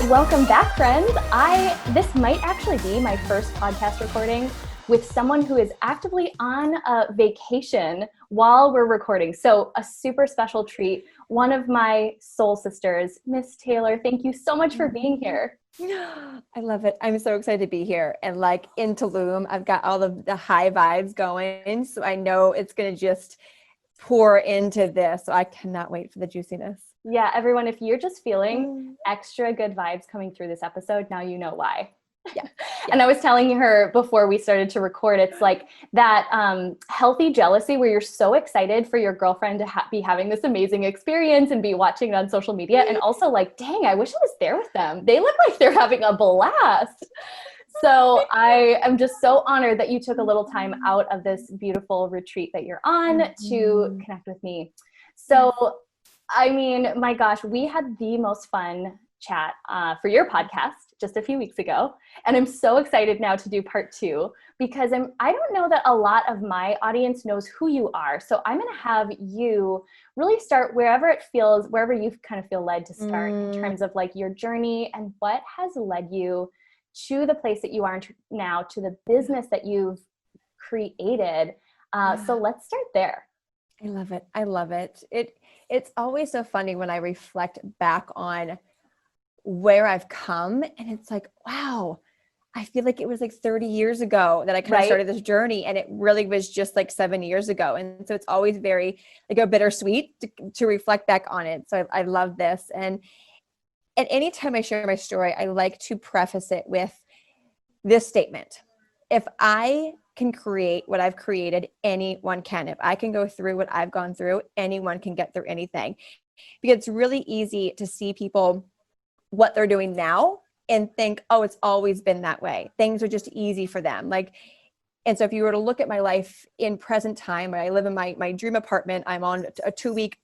Welcome back, friends. This might actually be my first podcast recording with someone who is actively on a vacation while we're recording. So a super special treat. One of my soul sisters, Miss Taylor, thank you so much for being here. I love it. I'm so excited to be here. And like in Tulum, I've got all of the high vibes going. So I know it's going to just pour into this. So I cannot wait for the juiciness. Yeah, everyone, if you're just feeling extra good vibes coming through this episode, now you know why. Yeah. And I was telling her before we started to record, it's like that healthy jealousy where you're so excited for your girlfriend to be having this amazing experience and be watching it on social media. And also like, dang, I wish I was there with them. They look like they're having a blast. So I am just so honored that you took a little time out of this beautiful retreat that you're on to connect with me. So, I mean, my gosh, we had the most fun chat for your podcast just a few weeks ago. And I'm so excited now to do part 2 because I don't know that a lot of my audience knows who you are. So I'm going to have you really start wherever you kind of feel led to start in terms of like your journey and what has led you to the place that you are now, to the business that you've created. So let's start there. I love it. I love it. It's always so funny when I reflect back on where I've come, and it's like, wow, I feel like it was like 30 years ago that I kind of started this journey, and it really was just like 7 years ago. And so it's always very like a bittersweet to reflect back on it. So I love this. And anytime I share my story, I like to preface it with this statement. If I can create what I've created, anyone can. If I can go through what I've gone through, anyone can get through anything. Because it's really easy to see people what they're doing now and think, oh, it's always been that way. Things are just easy for them. And so if you were to look at my life in present time, I live in my dream apartment. I'm on a 2-week,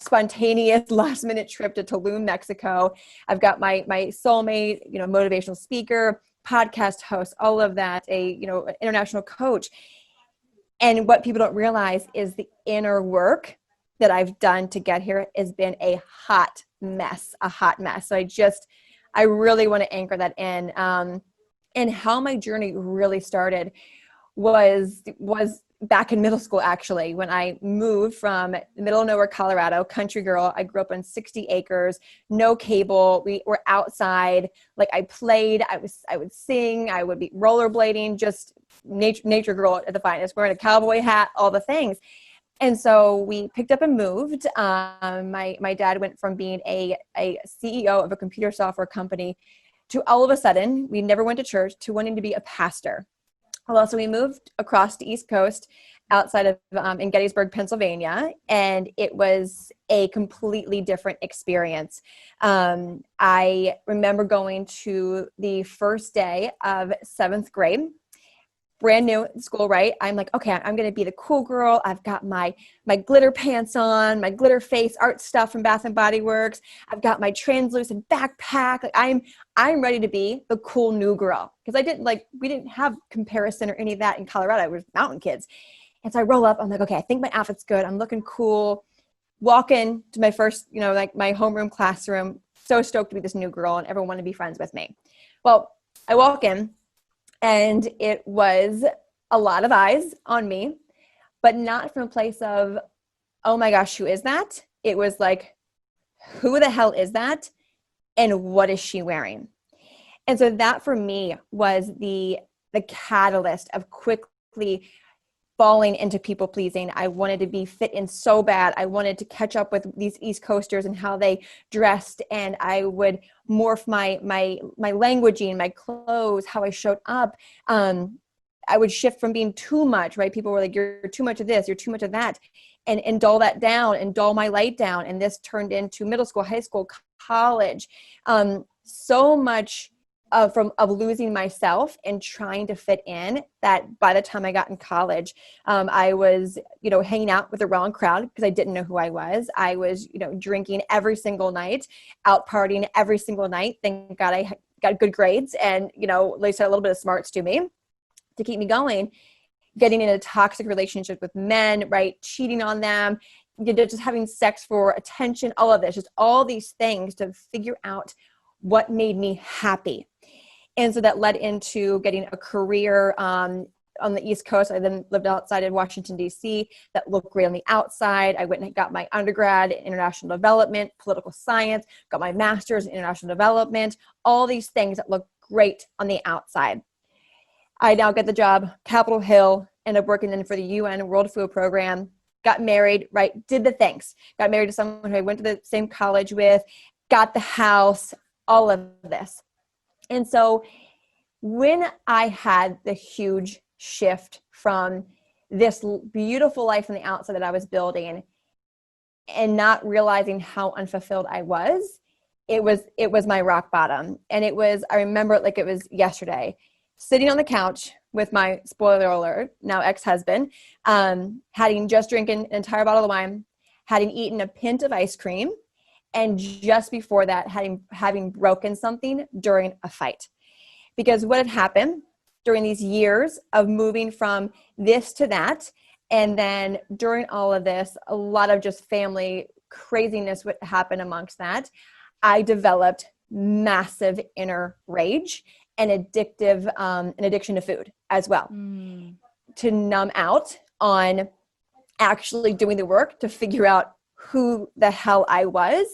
spontaneous last minute trip to Tulum, Mexico. I've got my soulmate, motivational speaker, podcast host, all of that, an international coach. And what people don't realize is the inner work that I've done to get here has been a hot mess. So I really want to anchor that in. And how my journey really started was back in middle school, actually, when I moved from the middle of nowhere, Colorado, country girl. I grew up on 60 acres, no cable. We were outside. Like I played, I would sing, I would be rollerblading, just nature girl at the finest, wearing a cowboy hat, all the things. And so we picked up and moved. My dad went from being a CEO of a computer software company to all of a sudden, we never went to church, to wanting to be a pastor. Well, so we moved across the East Coast outside of in Gettysburg, Pennsylvania, and it was a completely different experience. I remember going to the first day of 7th grade, brand new school, right? I'm like, okay, I'm going to be the cool girl. I've got my glitter pants on, my glitter face art stuff from Bath and Body Works. I've got my translucent backpack. Like I'm ready to be the cool new girl. Because we didn't have comparison or any of that in Colorado. We were mountain kids. And so I roll up, I'm like, okay, I think my outfit's good. I'm looking cool. Walk in to my first, my homeroom classroom. So stoked to be this new girl and everyone wanted to be friends with me. Well, I walk in, and it was a lot of eyes on me, but not from a place of, oh my gosh, who is that? It was like, who the hell is that? And what is she wearing? And so that for me was the catalyst of quickly falling into people pleasing. I wanted to be fit in so bad. I wanted to catch up with these East Coasters and how they dressed. And I would morph my languaging, my clothes, how I showed up. I would shift from being too much, right? People were like, you're too much of this, you're too much of that. And dull that down and dull my light down. And this turned into middle school, high school, college. So much of losing myself and trying to fit in, that by the time I got in college, I was, hanging out with the wrong crowd because I didn't know who I was. I was, drinking every single night, out partying every single night. Thank God I got good grades and, at least had a little bit of smarts to me to keep me going. Getting in a toxic relationship with men, right? Cheating on them, just having sex for attention, all of this, just all these things to figure out what made me happy. And so that led into getting a career on the East Coast. I then lived outside of Washington, D.C. that looked great on the outside. I went and got my undergrad in international development, political science, got my master's in international development, all these things that look great on the outside. I now get the job, Capitol Hill, ended up working then for the UN World Food Program, got married, right? Did the things. Got married to someone who I went to the same college with, got the house, all of this. And so when I had the huge shift from this beautiful life on the outside that I was building and not realizing how unfulfilled I was, it was my rock bottom. And I remember it like it was yesterday, sitting on the couch with my, spoiler alert, now ex-husband, having just drinking an entire bottle of wine, having eaten a pint of ice cream, and just before that, having broken something during a fight. Because what had happened during these years of moving from this to that, and then during all of this, a lot of just family craziness would happen amongst that, I developed massive inner rage and an addiction to food as well, to numb out on actually doing the work to figure out who the hell I was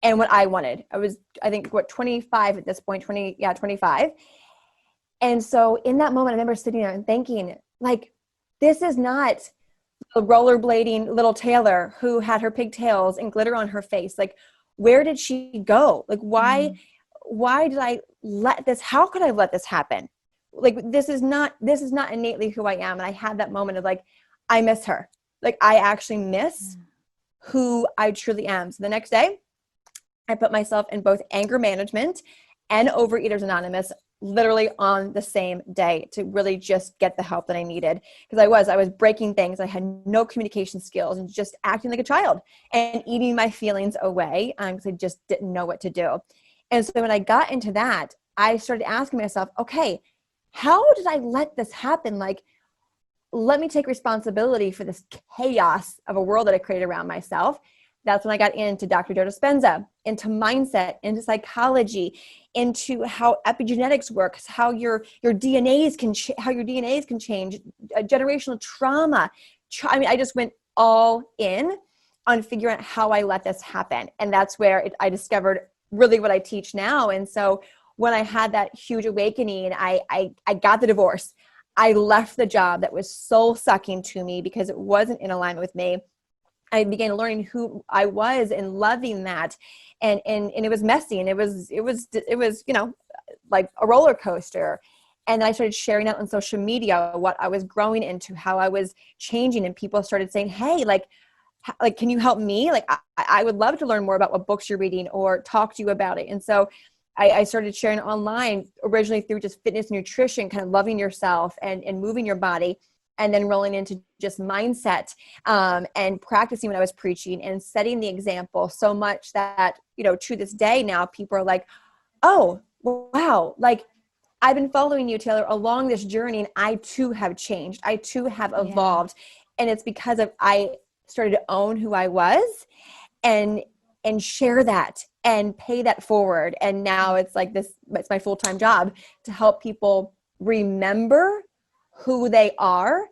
and what I wanted. I was, I think, 25 at this point, 25. And so in that moment, I remember sitting there and thinking, like, this is not the rollerblading little Taylor who had her pigtails and glitter on her face. Like, where did she go? Like, why did I let this, how could I let this happen? Like, this is not innately who I am. And I had that moment of like, I miss her. Like, I actually miss who I truly am. So the next day I put myself in both anger management and Overeaters Anonymous, literally on the same day, to really just get the help that I needed. Because I was breaking things. I had no communication skills and just acting like a child and eating my feelings away because I just didn't know what to do. And so when I got into that, I started asking myself, okay, how did I let this happen? Like, let me take responsibility for this chaos of a world that I created around myself. That's when I got into Dr. Joe Dispenza, into mindset, into psychology, into how epigenetics works, how your DNAs can change, generational trauma. I just went all in on figuring out how I let this happen. And that's where I discovered really what I teach now. And so when I had that huge awakening, I got the divorce. I left the job that was soul sucking to me because it wasn't in alignment with me. I began learning who I was and loving that. And it was messy, and it was, you know, like a roller coaster. And I started sharing out on social media what I was growing into, how I was changing. And people started saying, hey, like, can you help me? Like, I would love to learn more about what books you're reading or talk to you about it. And so I started sharing online, originally through just fitness, nutrition, kind of loving yourself and moving your body, and then rolling into just mindset and practicing what I was preaching and setting the example so much that, you know, to this day now, people are like, oh, wow, like, I've been following you, Taylor, along this journey, and I too have changed. I too have evolved. Yeah. And it's because I started to own who I was and share that and pay that forward. And now it's like this, it's my full-time job to help people remember who they are,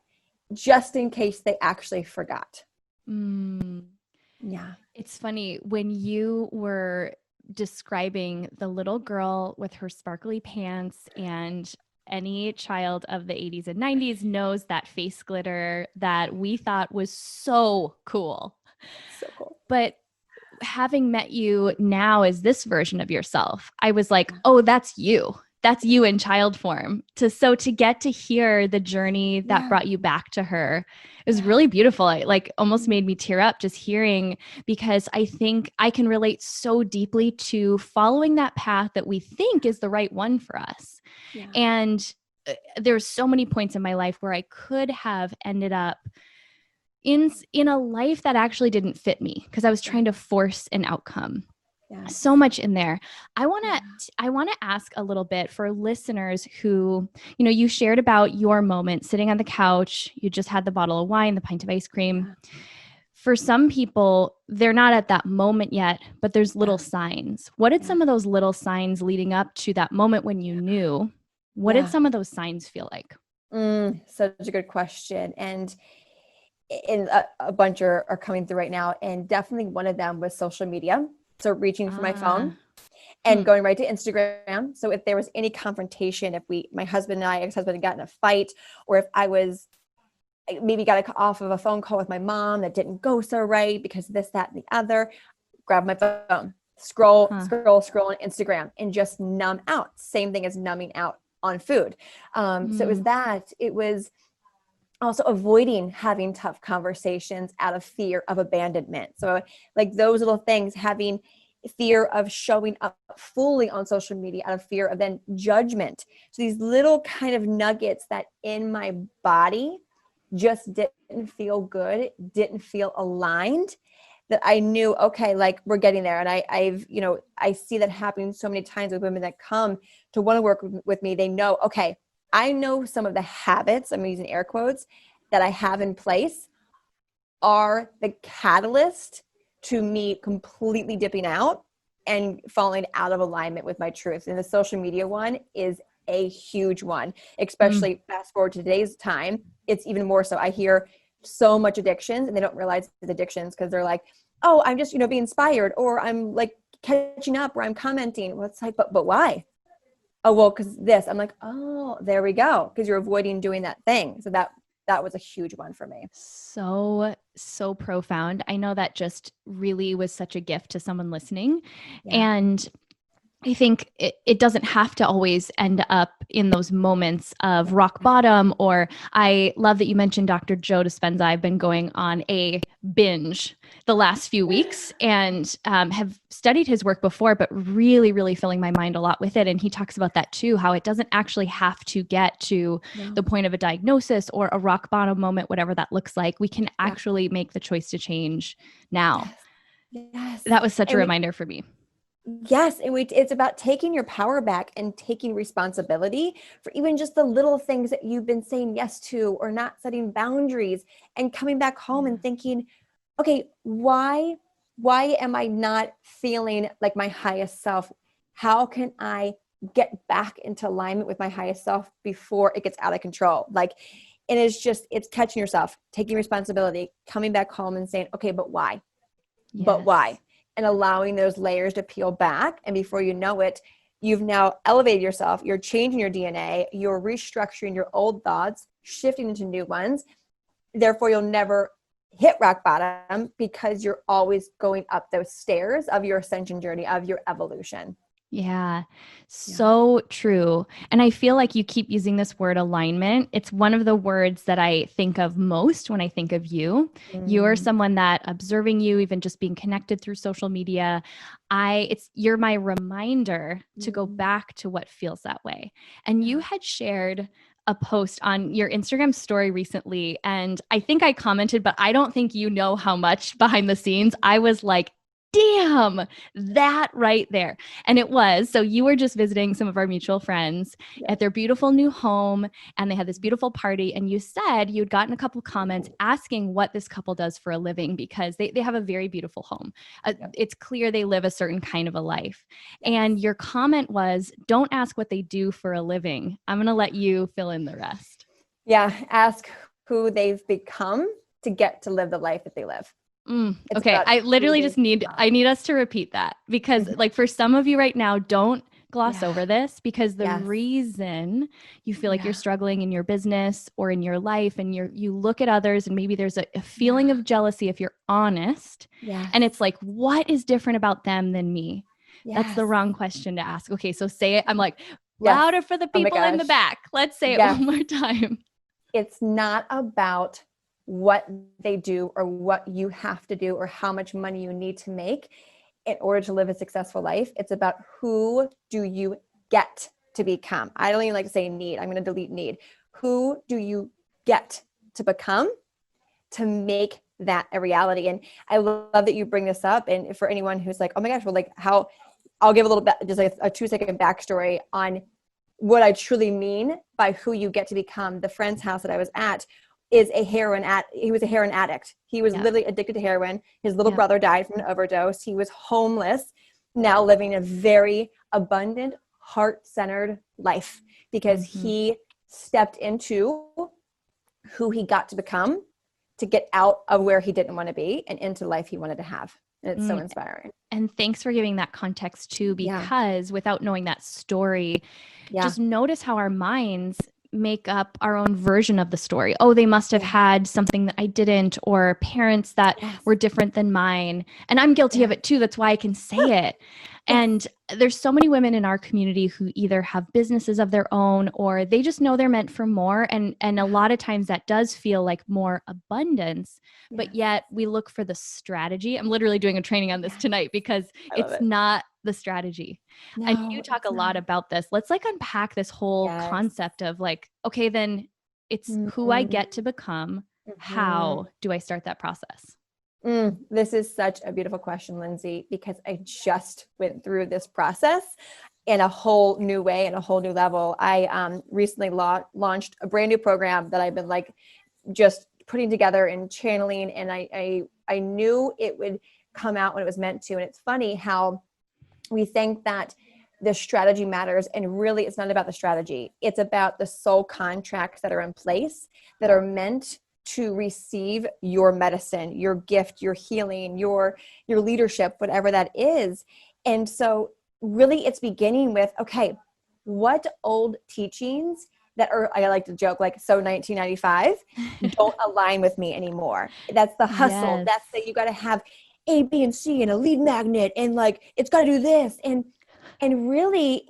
just in case they actually forgot. Yeah. It's funny when you were describing the little girl with her sparkly pants, and any child of the 80s and 90s knows that face glitter that we thought was so cool. So cool. But having met you now as this version of yourself, I was like, oh, that's you. That's you in child form. So to get to hear the journey that brought you back to her, it was really beautiful. It like almost made me tear up just hearing, because I think I can relate so deeply to following that path that we think is the right one for us. Yeah. And there's so many points in my life where I could have ended up in a life that actually didn't fit me because I was trying to force an outcome. Yeah. So much in there. I want to ask a little bit for listeners who, you know, you shared about your moment sitting on the couch. You just had the bottle of wine, the pint of ice cream. for some people, they're not at that moment yet, but there's little signs. What did some of those little signs leading up to that moment when you knew? What did some of those signs feel like? Such a good question. And a bunch are coming through right now. And definitely one of them was social media. So reaching for my phone and going right to Instagram. So if there was any confrontation, if my husband and ex-husband had gotten in a fight, or if I maybe got off of a phone call with my mom that didn't go so right because this, that, and the other, grab my phone, scroll on Instagram and just numb out. Same thing as numbing out on food. So it was that. It was also avoiding having tough conversations out of fear of abandonment. So like those little things, having fear of showing up fully on social media out of fear of then judgment. So these little kind of nuggets that in my body just didn't feel good, didn't feel aligned, that I knew, okay, like we're getting there. And I see that happening so many times with women that come to want to work with me. They know, okay, I know some of the habits, I'm using air quotes, that I have in place are the catalyst to me completely dipping out and falling out of alignment with my truth. And the social media one is a huge one, especially fast forward to today's time. It's even more so. I hear so much addictions and they don't realize it's addictions because they're like, oh, I'm just, being inspired, or I'm like catching up, or I'm commenting. Well, it's like, but why? Oh, well, because this. I'm like, oh, there we go. Because you're avoiding doing that thing. So that was a huge one for me. So profound. I know that just really was such a gift to someone listening. Yeah. And I think it doesn't have to always end up in those moments of rock bottom. Or I love that you mentioned Dr. Joe Dispenza. I've been going on a binge the last few weeks and have studied his work before, but really, really filling my mind a lot with it. And he talks about that too, how it doesn't actually have to get to the point of a diagnosis or a rock bottom moment, whatever that looks like. We can actually make the choice to change now. Yes. That was such a reminder for me. Yes. And it's about taking your power back and taking responsibility for even just the little things that you've been saying yes to, or not setting boundaries, and coming back home and thinking, okay, why am I not feeling like my highest self? How can I get back into alignment with my highest self before it gets out of control? And it's catching yourself, taking responsibility, coming back home and saying, okay, but why? Yes. But why? And allowing those layers to peel back. And before you know it, you've now elevated yourself. You're changing your DNA. You're restructuring your old thoughts, shifting into new ones. Therefore, you'll never hit rock bottom because you're always going up those stairs of your ascension journey, of your evolution. Yeah, so true. And I feel like you keep using this word alignment. It's one of the words that I think of most when I think of you. You're someone that, observing you, even just being connected through social media, you're my reminder to go back to what feels that way. And you had shared a post on your Instagram story recently, and I think I commented, but I don't think you know how much behind the scenes I was like, damn, that right there. And it was, so you were just visiting some of our mutual friends at their beautiful new home, and they had this beautiful party. And you said you'd gotten a couple comments asking what this couple does for a living, because they have a very beautiful home. It's clear they live a certain kind of a life. And your comment was, don't ask what they do for a living. I'm going to let you fill in the rest. Yeah. Ask who they've become to get to live the life that they live. Okay. I literally just need us to repeat that, because like for some of you right now, don't gloss over this, because the reason you feel like you're struggling in your business or in your life, and you look at others and maybe there's a feeling of jealousy, if you're honest, and it's like, what is different about them than me? That's the wrong question to ask. Okay. So say it. I'm like, louder for the people in the back. Let's say it one more time. It's not about what they do or what you have to do or how much money you need to make in order to live a successful life. It's about who do you get to become. I don't even like to say need. I'm going to delete need. Who do you get to become to make that a reality? And I love that you bring this up. And for anyone who's like, oh my gosh, well, like how, I'll give a little bit, just like a 2-second backstory on what I truly mean by who you get to become. The friend's house that I was at, is he was a heroin addict. He was literally addicted to heroin. His little brother died from an overdose. He was homeless, now living a very abundant, heart-centered life because he stepped into who he got to become to get out of where he didn't want to be and into the life he wanted to have. And it's so inspiring. And thanks for giving that context too, because without knowing that story, just notice how our minds make up our own version of the story. Oh, they must have had something that I didn't, or parents that were different than mine. And I'm guilty of it too. That's why I can say it. And there's so many women in our community who either have businesses of their own or they just know they're meant for more. And a lot of times that does feel like more abundance, but yet we look for the strategy. I'm literally doing a training on this tonight because it's not the strategy. No, and you talk a lot about this. Let's like unpack this whole concept of like, okay, then it's who I get to become. How do I start that process? This is such a beautiful question, Lindsay, because I just went through this process in a whole new way and a whole new level. I recently launched a brand new program that I've been like just putting together and channeling. And I knew it would come out when it was meant to. And it's funny how we think that the strategy matters. And really, it's not about the strategy. It's about the soul contracts that are in place that are meant to receive your medicine, your gift, your healing, your leadership, whatever that is. And so really it's beginning with, okay, what old teachings that are, I like to joke, like, so 1995 don't align with me anymore. That's the hustle. That's that you got to have A, B, and C and a lead magnet. And like, it's got to do this. And really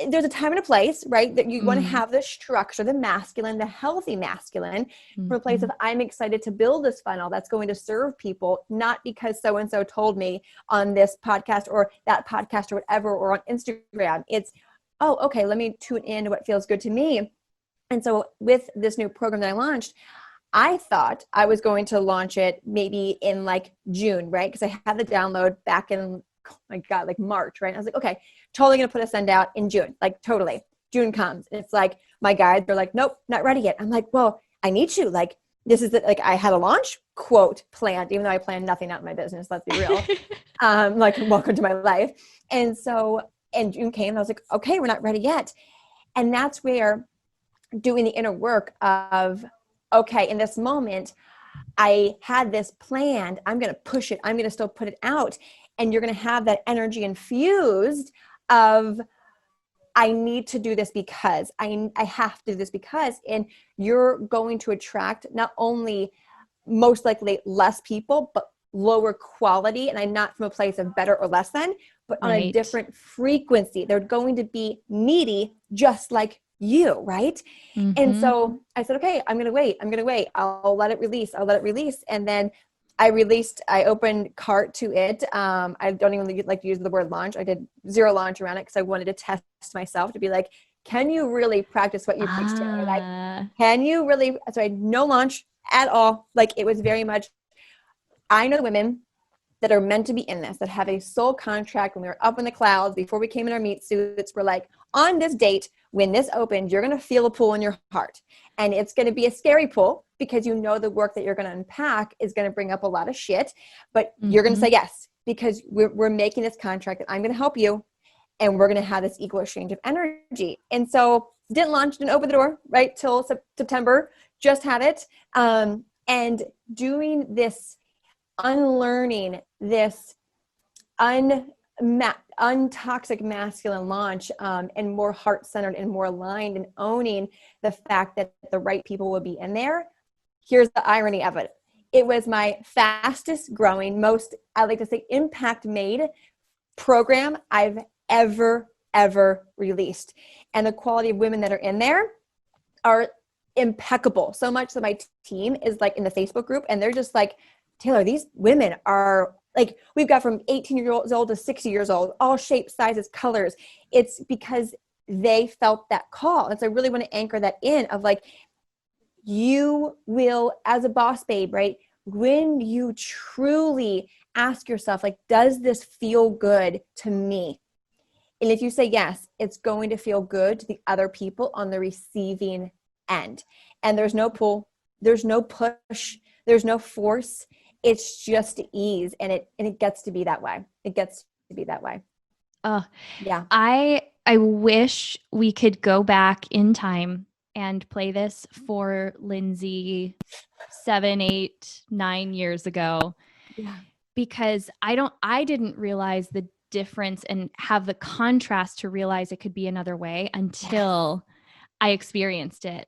there's a time and a place, right? That you want to have the structure, the masculine, the healthy masculine, from a place of I'm excited to build this funnel that's going to serve people, not because so-and-so told me on this podcast or that podcast or whatever, or on Instagram. It's, oh, okay, let me tune in to what feels good to me. And so with this new program that I launched, I thought I was going to launch it maybe in like June, right? Because I had the download back in, oh my God, like March, right? I was like, okay, totally going to put a send out in June, like totally. June comes. And it's like, my guides are like, nope, not ready yet. I'm like, well, I need you. Like, this is like, I had a launch quote planned, even though I planned nothing out in my business. Let's be real. Like, welcome to my life. And so, and June came and I was like, okay, we're not ready yet. And that's where doing the inner work of, okay, in this moment, I had this planned. I'm going to push it. I'm going to still put it out. And you're going to have that energy infused of, I need to do this because I have to do this because, and you're going to attract not only most likely less people, but lower quality. And I'm not from a place of better or less than, but on a different frequency. They're going to be needy, just like you, right? And so I said, okay, I'm going to wait. I'll let it release. And then I opened cart to it. I don't even like to use the word launch. I did zero launch around it because I wanted to test myself to be like, can you really practice what you preach to? Like, can you really? So I had no launch at all. Like, it was very much, I know the women that are meant to be in this, that have a soul contract. When we were up in the clouds, before we came in our meat suits, we're like, on this date, when this opens, you're going to feel a pull in your heart. And it's going to be a scary pull because you know the work that you're going to unpack is going to bring up a lot of shit, but you're going to say yes, because we're making this contract that I'm going to help you. And we're going to have this equal exchange of energy. And so didn't open the door, right? Till September, just had it. And doing this, unlearning this untoxic masculine launch, and more heart-centered and more aligned, and owning the fact that the right people will be in there. Here's the irony of it. It was my fastest growing, most, I like to say, impact made program I've ever released. And the quality of women that are in there are impeccable. So much that my team is like in the Facebook group, and they're just like, Taylor, these women are like, we've got from 18 years old to 60 years old, all shapes, sizes, colors. It's because they felt that call. And so I really want to anchor that in of like, you will, as a boss babe, right? When you truly ask yourself, like, does this feel good to me? And if you say yes, it's going to feel good to the other people on the receiving end. And there's no pull, there's no push, there's no force. It's just ease. And it gets to be that way. It gets to be that way. Yeah. I wish we could go back in time and play this for Lindsay 7, 8, 9 years ago. Yeah. Because I didn't realize the difference and have the contrast to realize it could be another way until I experienced it.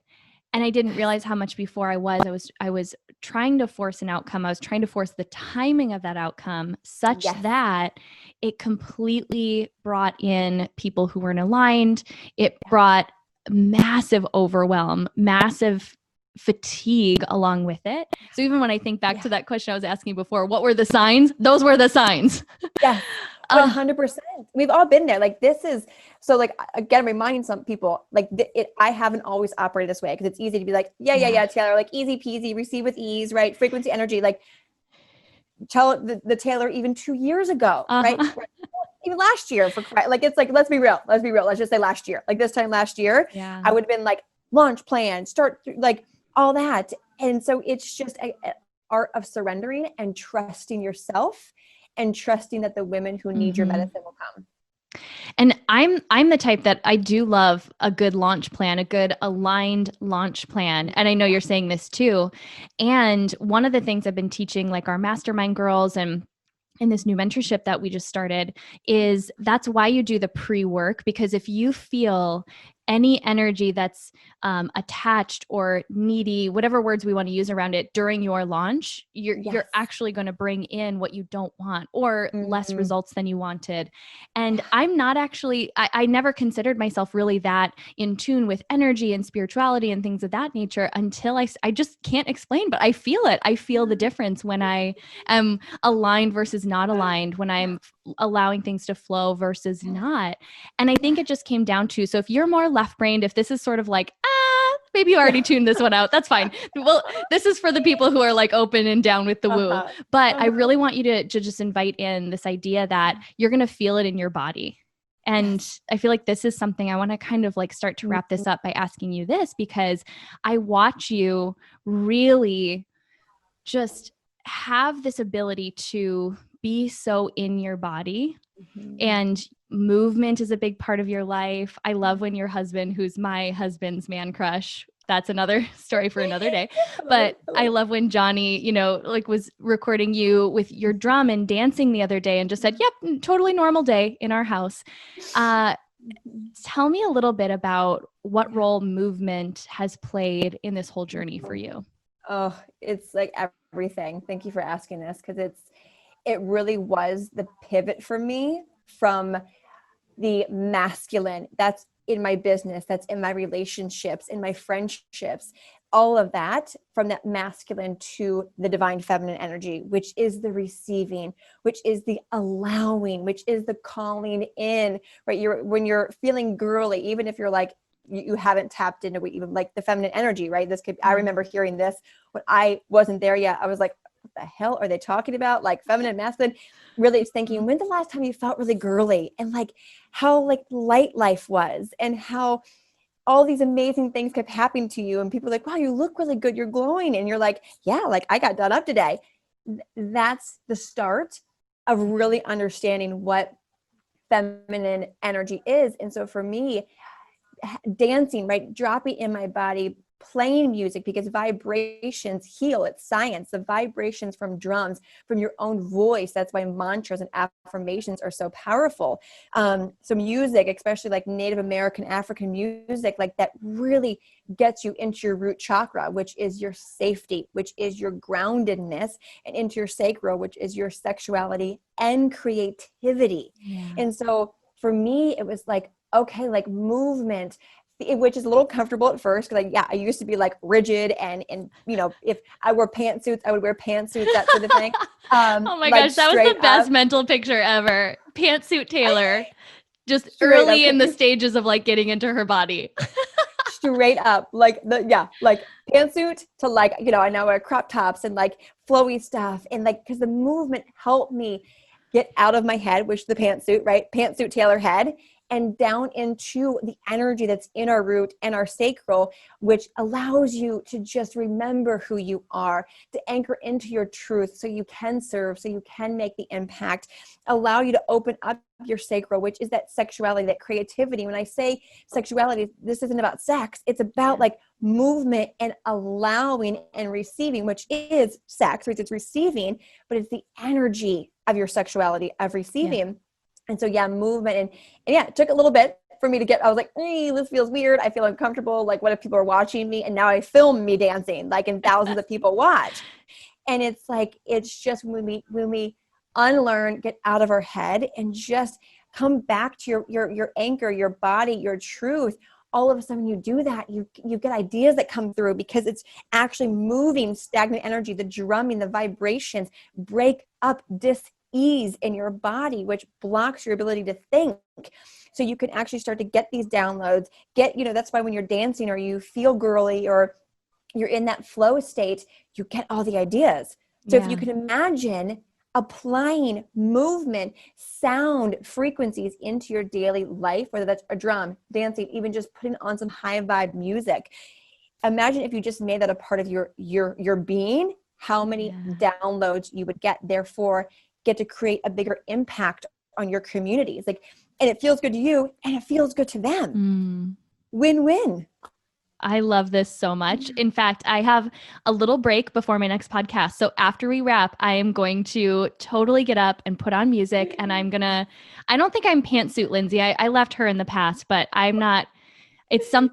And I didn't realize how much before I was trying to force an outcome. I was trying to force the timing of that outcome such that it completely brought in people who weren't aligned. It brought massive overwhelm, massive fatigue along with it. So even when I think back to that question I was asking before, what were the signs? Those were the signs. Yeah. 100%. We've all been there. Like this is, so like, again, reminding some people like I haven't always operated this way because it's easy to be like, yeah, Taylor, like easy peasy, receive with ease, right? Frequency, energy, like tell the Taylor even 2 years ago, right? Even last year like, it's like, let's be real. Let's just say last year, like this time last year, I would have been like launch plan, start like all that. And so it's just an art of surrendering and trusting yourself and trusting that the women who need your medicine will come. And I'm the type that I do love a good launch plan, a good aligned launch plan. And I know you're saying this too. And one of the things I've been teaching like our mastermind girls and in this new mentorship that we just started is that's why you do the pre-work, because if you feel any energy that's attached or needy, whatever words we want to use around it during your launch, you're actually going to bring in what you don't want or less results than you wanted. And I'm not actually, I never considered myself really that in tune with energy and spirituality and things of that nature until I just can't explain, but I feel it. I feel the difference when I am aligned versus not aligned, when I'm allowing things to flow versus not. And I think it just came down to, so if you're more left-brained, if this is sort of like, maybe you already tuned this one out, that's fine. Well, this is for the people who are like open and down with the woo. But I really want you to just invite in this idea that you're going to feel it in your body. And I feel like this is something I want to kind of like start to wrap this up by asking you this, because I watch you really just have this ability to be so in your body. And movement is a big part of your life. I love when your husband, who's my husband's man crush, that's another story for another day. But I love when Johnny, like was recording you with your drum and dancing the other day and just said, yep, totally normal day in our house. Tell me a little bit about what role movement has played in this whole journey for you. Oh, it's like everything. Thank you for asking this, because it really was the pivot for me from the masculine that's in my business, that's in my relationships, in my friendships, all of that, from that masculine to the divine feminine energy, which is the receiving, which is the allowing, which is the calling in, right? When you're feeling girly, even if you're like, you haven't tapped into even like the feminine energy, right? I remember hearing this when I wasn't there yet. I was like, what the hell are they talking about? Like feminine, masculine. Really, it's thinking, when's the last time you felt really girly, and like how like light life was, and how all these amazing things kept happening to you, and people are like, wow, you look really good, you're glowing, and you're like, yeah, like I got done up today. That's the start of really understanding what feminine energy is. And so for me, dancing, right, dropping in my body, playing music, because vibrations heal. It's science. The vibrations from drums, from your own voice. That's why mantras and affirmations are so powerful. So music, especially like Native American, African music, like that really gets you into your root chakra, which is your safety, which is your groundedness, and into your sacral, which is your sexuality and creativity. Yeah. And so for me, it was like, okay, like movement, which is a little comfortable at first, because I used to be like rigid, and if I wore pantsuits, I would wear pantsuits, that sort of thing. Oh my gosh, that was the best mental picture ever. Pantsuit Taylor, just early in the stages of like getting into her body. Straight up, like pantsuit to I now wear crop tops and like flowy stuff, and like because the movement helped me get out of my head, which is the pantsuit, right? Pantsuit, Taylor head, and down into the energy that's in our root and our sacral, which allows you to just remember who you are, to anchor into your truth so you can serve, so you can make the impact, allow you to open up your sacral, which is that sexuality, that creativity. When I say sexuality, this isn't about sex. It's about like movement and allowing and receiving, which is sex, which is receiving, but it's the energy of your sexuality, of receiving. Yeah. And so, movement. And yeah, it took a little bit for me to get, I was like, hey, this feels weird. I feel uncomfortable. Like, what if people are watching me? And now I film me dancing, like, and thousands of people watch. And it's like, it's just when we unlearn, get out of our head and just come back to your anchor, your body, your truth. All of a sudden you do that, you get ideas that come through because it's actually moving stagnant energy, the drumming, the vibrations, break up dis-ease in your body, which blocks your ability to think. So you can actually start to get these downloads, that's why when you're dancing or you feel girly or you're in that flow state, you get all the ideas. So if you can imagine applying movement, sound, frequencies into your daily life, whether that's a drum, dancing, even just putting on some high vibe music. Imagine if you just made that a part of your being, how many downloads you would get, therefore get to create a bigger impact on your communities. Like, and it feels good to you and it feels good to them. Win-win. I love this so much. In fact, I have a little break before my next podcast. So after we wrap, I am going to totally get up and put on music. And I don't think I'm pantsuit Lindsay. I left her in the past, but I'm not,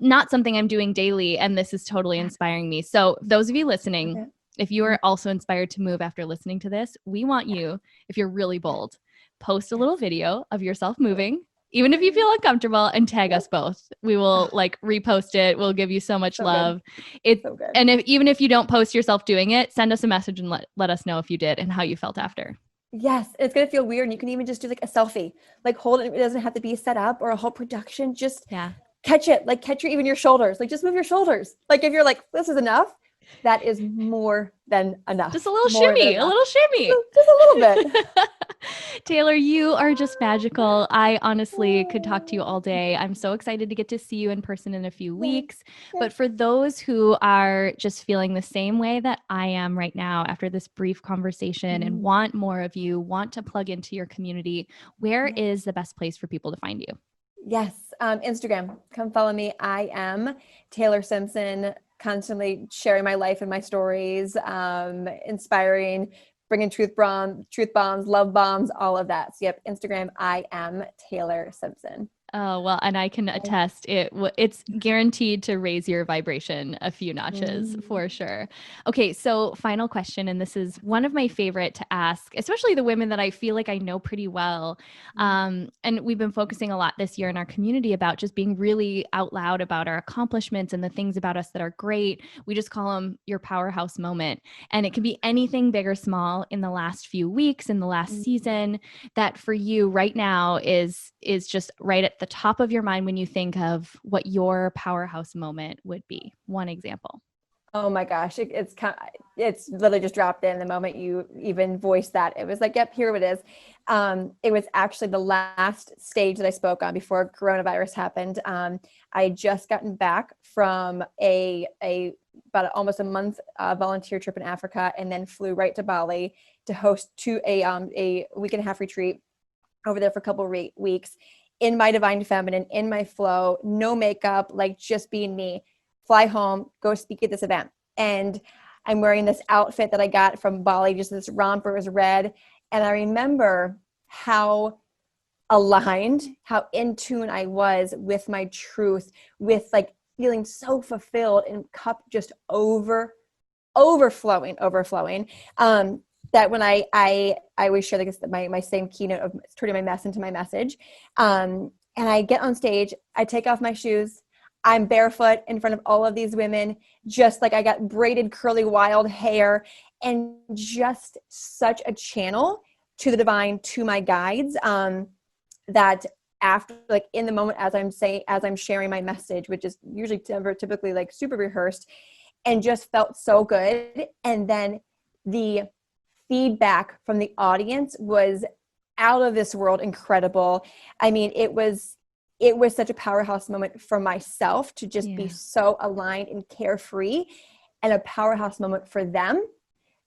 not something I'm doing daily. And this is totally inspiring me. So those of you listening, if you are also inspired to move after listening to this, we want you, if you're really bold, post a little video of yourself moving. Even if you feel uncomfortable, and tag us both. We will repost it. We'll give you so much love. And even if you don't post yourself doing it, send us a message and let us know if you did and how you felt after. Yes. It's going to feel weird. And you can even just do like a selfie, like hold it. It doesn't have to be set up or a whole production. Just catch it. Like catch even your shoulders. Like just move your shoulders. Like if you're like, this is enough, that is more than enough. Just a little shimmy, Just a little bit. Taylor, you are just magical. I honestly could talk to you all day. I'm so excited to get to see you in person in a few weeks. But for those who are just feeling the same way that I am right now after this brief conversation and want more of you, want to plug into your community, where is the best place for people to find you? Yes. Instagram. Come follow me. I am Taylor Simpson, constantly sharing my life and my stories, inspiring, bringing truth bombs, love bombs, all of that. So Instagram, I am Taylor Simpson. Oh, well, and I can attest it's guaranteed to raise your vibration a few notches for sure. Okay. So final question. And this is one of my favorite to ask, especially the women that I feel like I know pretty well. And we've been focusing a lot this year in our community about just being really out loud about our accomplishments and the things about us that are great. We just call them your powerhouse moment. And it can be anything big or small in the last few weeks, in the last season, that for you right now is just right at the top of your mind when you think of what your powerhouse moment would be. One example. Oh my gosh. It's literally just dropped in the moment you even voiced that. It was like, yep, here it is. It was actually the last stage that I spoke on before coronavirus happened. I had just gotten back from about almost a month volunteer trip in Africa, and then flew right to Bali to host a week and a half retreat over there for a couple of weeks in my divine feminine, in my flow, no makeup, like just being me. Fly home, go speak at this event. And I'm wearing this outfit that I got from Bali, just this romper, is red. And I remember how aligned, how in tune I was with my truth, with like feeling so fulfilled and cup just overflowing. That when I always share like my same keynote of turning my mess into my message. And I get on stage, I take off my shoes, I'm barefoot in front of all of these women, just like I got braided, curly, wild hair, and just such a channel to the divine, to my guides, that after, like in the moment, as I'm sharing my message, which is usually typically like super rehearsed, and just felt so good. And then the feedback from the audience was out of this world incredible. I mean, it was such a powerhouse moment for myself to just be so aligned and carefree, and a powerhouse moment for them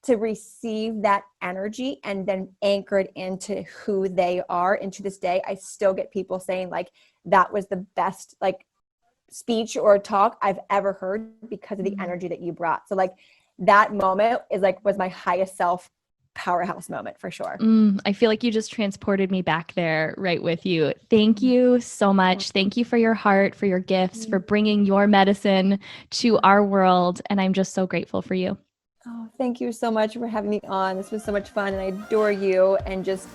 to receive that energy and then anchored into who they are. And to this day, I still get people saying like, that was the best like speech or talk I've ever heard because of the energy that you brought. So like that moment is like, was my highest self powerhouse moment for sure. I feel like you just transported me back there right with you. Thank you so much. Thank you for your heart, for your gifts, for bringing your medicine to our world. And I'm just so grateful for you. Oh, thank you so much for having me on. This was so much fun, and I adore you, and just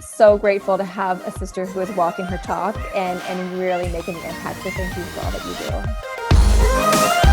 so grateful to have a sister who is walking her talk and really making an impact. So thank you for all that you do.